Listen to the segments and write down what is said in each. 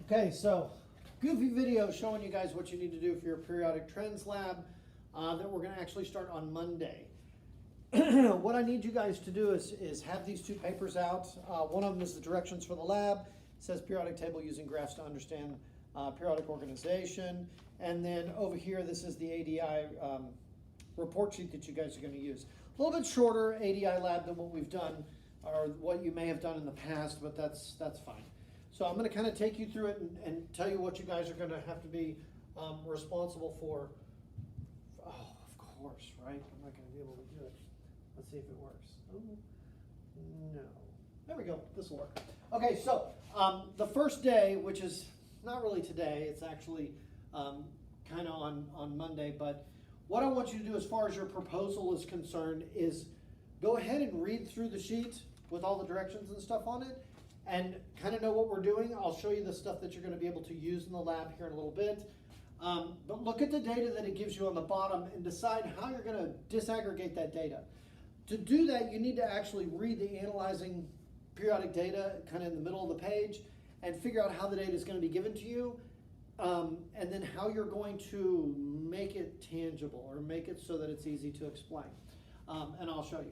Okay, so goofy video showing you guys what you need to do for your periodic trends lab that we're going to actually start on Monday. What I need you guys to do is have these two papers out. One of them is the directions for the lab. It says periodic table using graphs to understand periodic organization. And then over here, this is the ADI report sheet that you guys are going to use. A little bit shorter ADI lab than what we've done or what you may have done in the past, but that's fine. So I'm going to kind of take you through it and tell you what you guys are going to have to be responsible for. Oh, of course, right? I'm not going to be able to do it. Let's see if it works. Oh, no. There we go. This will work. Okay, so the first day, which is not really today, it's actually kind of on Monday, but what I want you to do as far as your proposal is concerned is go ahead and read through the sheet with all the directions and stuff on it and kind of know what we're doing. I'll show you the stuff that you're going to be able to use in the lab here in a little bit. But look at the data that it gives you on the bottom and decide how you're going to disaggregate that data. To do that, you need to actually read the analyzing periodic data kind of in the middle of the page and figure out how the data is going to be given to you and then how you're going to make it tangible or make it so that it's easy to explain. And I'll show you.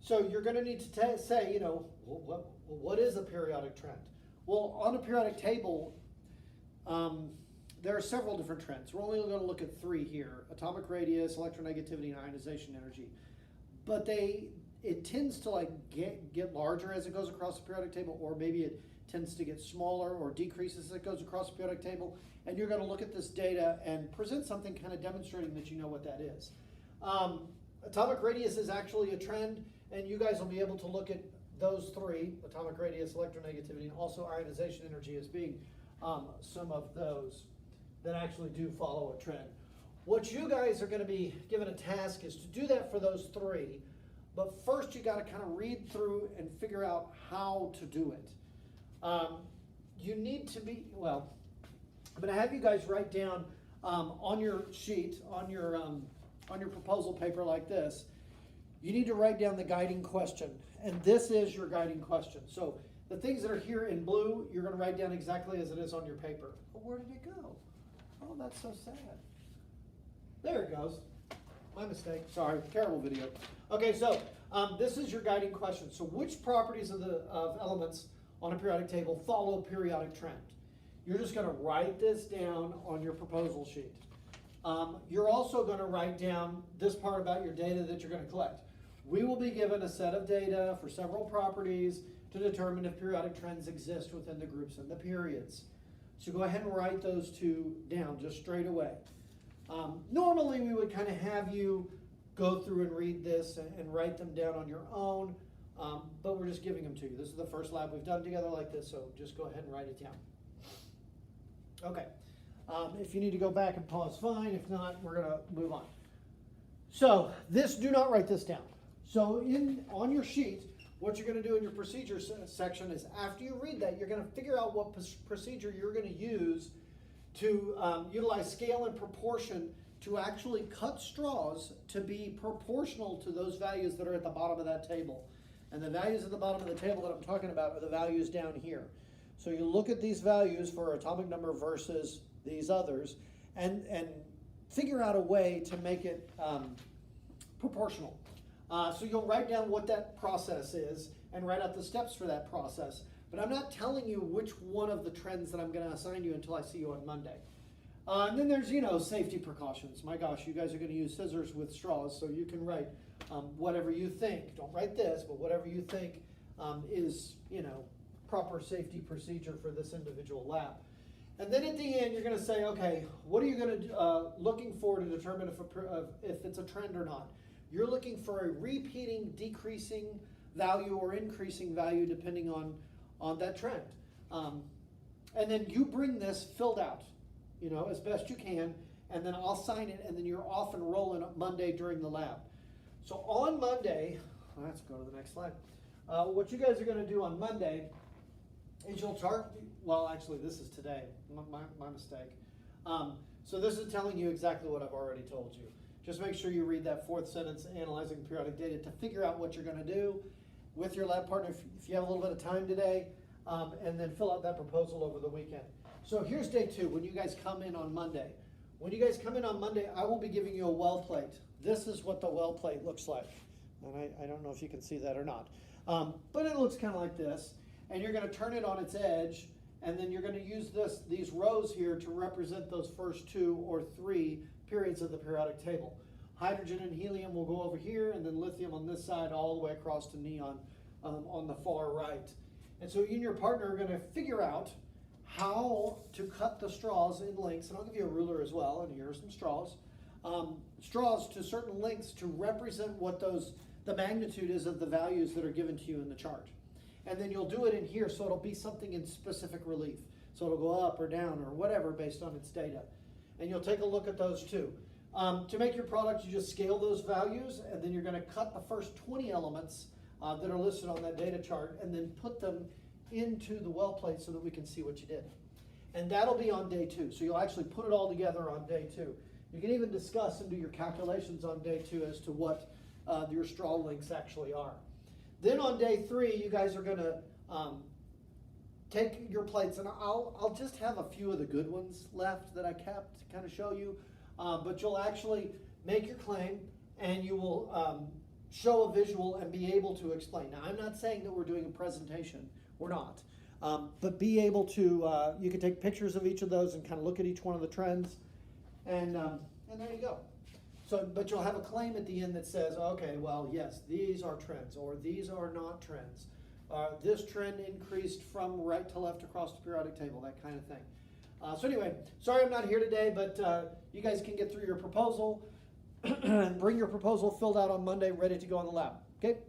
So you're going to need to say, you know, what is a periodic trend? Well, on a periodic table, there are several different trends. We're only going to look at three here: atomic radius, electronegativity, and ionization energy. But it tends to like get larger as it goes across the periodic table, or maybe it tends to get smaller or decreases as it goes across the periodic table. And you're going to look at this data and present something kind of demonstrating that you know what that is. Atomic radius is actually a trend, and you guys will be able to look at those three: atomic radius, electronegativity, and also ionization energy as being some of those that actually do follow a trend. What you guys are going to be given a task is to do that for those three, but first you got to kind of read through and figure out how to do it. You need to be, well, I'm going to have you guys write down on your sheet, on your proposal paper like this, you need to write down the guiding question, and this is your guiding question. So the things that are here in blue, you're going to write down exactly as it is on your paper. But where did it go? Oh, that's so sad. There it goes. My mistake. Sorry, terrible video. Okay, so this is your guiding question. So which properties of elements on a periodic table follow a periodic trend? You're just going to write this down on your proposal sheet. You're also going to write down this part about your data that you're going to collect. We will be given a set of data for several properties to determine if periodic trends exist within the groups and the periods. So go ahead and write those two down just straight away. Normally we would kind of have you go through and read this and write them down on your own, but we're just giving them to you. This is the first lab we've done together like this, so just go ahead and write it down. Okay. If you need to go back and pause, fine. If not, we're going to move on. So do not write this down. So on your sheet, what you're going to do in your procedure section is after you read that, you're going to figure out what procedure you're going to use to utilize scale and proportion to actually cut straws to be proportional to those values that are at the bottom of that table. And the values at the bottom of the table that I'm talking about are the values down here. So you look at these values for atomic number versus these others and figure out a way to make it proportional. So you'll write down what that process is and write out the steps for that process. But I'm not telling you which one of the trends that I'm going to assign you until I see you on Monday. And then there's, safety precautions. My gosh, you guys are going to use scissors with straws, so you can write whatever you think. Don't write this, but whatever you think is, proper safety procedure for this individual lab. And then at the end, you're going to say, okay, what are you going to looking for to determine if it's a trend or not? You're looking for a repeating, decreasing value or increasing value depending on that trend. And then you bring this filled out, as best you can, and then I'll sign it, and then you're off and rolling on Monday during the lab. So on Monday, let's go to the next slide. What you guys are going to do on Monday is you'll chart, well, actually, this is today, my mistake. So this is telling you exactly what I've already told you. Just make sure you read that fourth sentence, analyzing periodic data, to figure out what you're going to do with your lab partner. If you have a little bit of time today, and then fill out that proposal over the weekend. So here's day 2, when you guys come in on Monday. When you guys come in on Monday, I will be giving you a well plate. This is what the well plate looks like. And I don't know if you can see that or not. But it looks kind of like this. And you're going to turn it on its edge, and then you're going to use these rows here to represent those first 2 or 3 periods of the periodic table. Hydrogen and helium will go over here, and then lithium on this side all the way across to neon on the far right. And so you and your partner are going to figure out how to cut the straws in lengths, and I'll give you a ruler as well, and here are some straws. Straws to certain lengths to represent what the magnitude is of the values that are given to you in the chart. And then you'll do it in here, so it'll be something in specific relief. So it'll go up or down or whatever based on its data. And you'll take a look at those too. To make your product, you just scale those values, and then you're going to cut the first 20 elements that are listed on that data chart, and then put them into the well plate so that we can see what you did. And that'll be on day 2. So you'll actually put it all together on day 2. You can even discuss and do your calculations on day 2 as to what your straw lengths actually are. Then on day 3, you guys are going to take your plates, and I'll just have a few of the good ones left that I kept to kind of show you, but you'll actually make your claim, and you will show a visual and be able to explain. Now, I'm not saying that we're doing a presentation. We're not. But be able to, you can take pictures of each of those and kind of look at each one of the trends, and there you go. So, but you'll have a claim at the end that says, okay, well, yes, these are trends, or these are not trends. This trend increased from right to left across the periodic table, that kind of thing. So anyway, sorry I'm not here today, but you guys can get through your proposal and bring your proposal filled out on Monday, ready to go in the lab. Okay?